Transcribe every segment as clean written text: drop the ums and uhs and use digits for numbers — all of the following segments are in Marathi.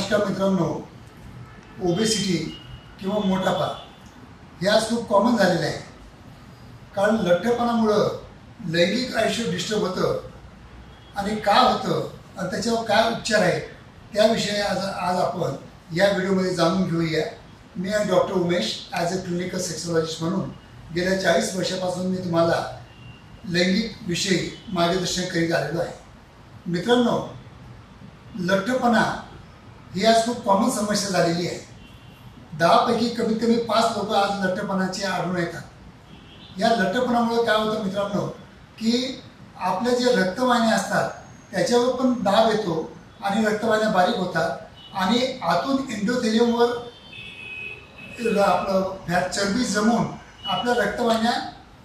नमस्कार मित्रांनो, ओबेसिटी किंवा मोटापा हे आज खूप कॉमन झालेले आहे. कारण लठ्ठपणामुळे लैंगिक आयुष्य डिस्टर्ब होतं आणि का होतं आणि त्याच्यावर काय उपचार आहेत त्याविषयी आज आपण या व्हिडिओमध्ये जाणून घेऊया. मी आहे doctor Umesh. As a clinical sexologist म्हणून गेल्या 40 वर्षापासून मी तुम्हाला लैंगिक विषयी मार्गदर्शन करीत आलेलो आहे. मित्रांनो, लठ्ठपणा ही आज खूप कॉमन समस्या झालेली आहे. 10 पैकी कमीत कमी 5 लोक आज लठ्ठपणाचे आढळून येतात. या लठ्ठपणामुळे काय होतं मित्रांनो, की आपल्या जे रक्तवाहिन्या असतात त्याच्यावर पण दाब येतो आणि रक्तवाहिन्या बारीक होतात आणि आतून एंडोथेलियमवर आपलं फॅट चरबी जमून आपल्या रक्तवाहिन्या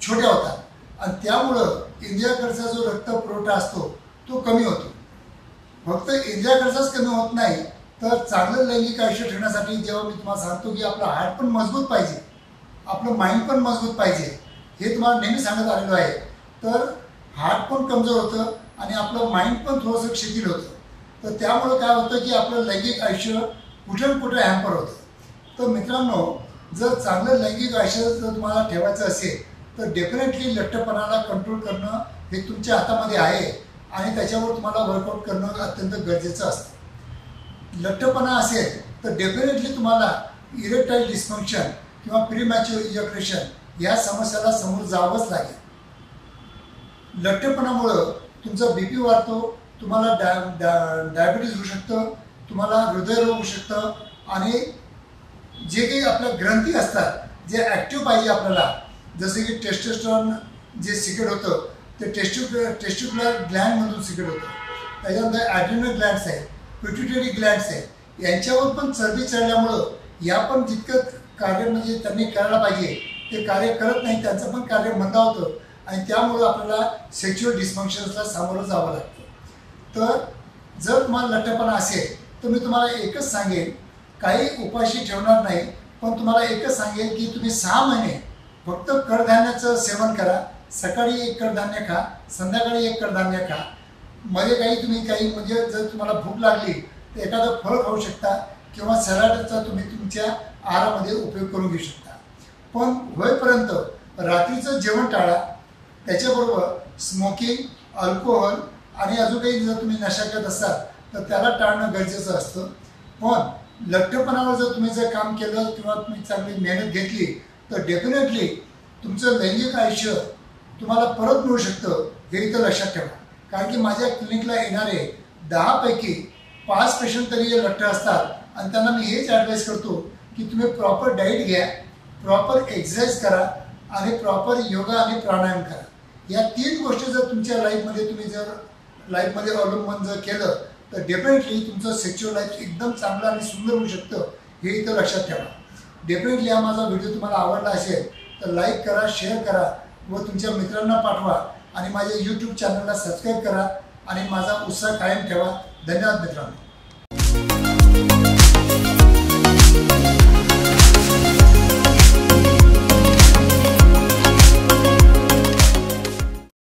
छोट्या होतात आणि त्यामुळं इंद्रियाकडचा जो रक्त पुरवठा असतो तो कमी होतो. फक्त इंद्रियाकडचाच कमी होत नाही तर चांगलं लैंगिक आयुष्य ठेवण्यासाठी जेव्हा मी तुम्हाला सांगतो की आपला हार्ट पण मजबूत पाहिजे, आपलं माइंड पण मजबूत पाहिजे, हे तुम्हाला नेहमी सांगत आलेलो आहे, तर हार्ट पण कमजोर होतं आणि आपलं माइंड पण थोडंसं शिथिल होतं. तर त्यामुळं काय होतं की आपलं लैंगिक आयुष्य कुठे कुठे हॅम्पर होतं. तर मित्रांनो, जर चांगलं लैंगिक आयुष्य जर तुम्हाला ठेवायचं असेल तर डेफिनेटली लठ्ठपणाला कंट्रोल करणं हे तुमच्या हातामध्ये आहे आणि त्याच्यावर तुम्हाला वर्कआउट करणं अत्यंत गरजेचं असतं. लठ्ठपणा असेल तर डेफिनेटली तुम्हाला इरेक्टाईल डिस्फंक्शन किंवा प्रीमॅच्युअर इजॅक्युलेशन या समस्याला समोर जावंच लागेल. लठ्ठपणामुळं तुमचा BP वाढतो, तुम्हाला डायबिटीज होऊ शकतं, तुम्हाला हृदयरोग होऊ शकतं आणि जे काही आपल्या ग्रंथी असतात जे ॲक्टिव्ह पाहिजे आपल्याला, जसे की टेस्टोस्टेरॉन जे सिक्रेट होतं ते टेस्टिक्युलर ग्लँडमधून सिक्रेट होतं. त्याच्यानंतर ॲड्रिनल ग्लँड्स आहेत, पिट्युटरी ग्लँड्स आहेत, यांच्यावर पण चरबी चढल्यामुळं या पण जितकं कार्य म्हणजे त्यांनी करायला पाहिजे ते कार्य करत नाही, त्यांचं पण कार्य मंदावतं आणि त्यामुळं आपल्याला सेक्शुअल डिस्फंक्शन्सला सामोरं जावं लागतं. तर जर तुम्हाला लठ्ठपणा असेल तर मी तुम्हाला एकच सांगेन, काही उपाशी ठेवणार नाही, पण तुम्हाला एकच सांगेन की तुम्ही 6 महिने फक्त कडधान्याचं सेवन करा. सकाळी 1 कडधान्य खा, संध्याकाळी 1 कडधान्य खा. मध्ये काही म्हणजे जर तुम्हाला भूक लागली तर एखादं फळ खाऊ शकता किंवा सॅलडचा तुम्ही तुमच्या आहारामध्ये उपयोग करून घेऊ शकता. पण होईपर्यंत रात्रीचं जेवण टाळा. त्याच्याबरोबर स्मोकिंग, अल्कोहोल आणि अजून काही जर तुम्ही नशा करत असाल तर त्याला टाळणं गरजेचं असतं. पण लठ्ठपणावर जर तुम्ही जर काम केलं किंवा तुम्ही चांगली मेहनत घेतली तर डेफिनेटली तुमचं लैंगिक आयुष्य तुम्हाला परत मिळू शकतं, हे इथं लक्षात ठेवा. कारण की माझ्या क्लिनिकला येणारे 10 पैकी 5 पेशंट तरी हे लठ्ठ असतात आणि त्यांना मी हेच ॲडवाईस करतो की तुम्ही प्रॉपर डाईट घ्या, प्रॉपर एक्सरसाइज करा आणि प्रॉपर योगा आणि प्राणायाम करा. या 3 गोष्टी जर तुमच्या लाईफमध्ये अवलंबन जर केलं तर डेफिनेटली तुमचं सेक्शुअल लाईफ एकदम चांगलं आणि सुंदर होऊ शकतं, हे इथं लक्षात ठेवा. डेफिनेटली हा माझा व्हिडिओ तुम्हाला आवडला असेल तर लाईक करा, शेअर करा व तुमच्या मित्रांना पाठवा आणि माझ्या YouTube चॅनलला सबस्क्राईब करा आणि माझा उत्साह कायम ठेवा. धन्यवाद मित्रांनो.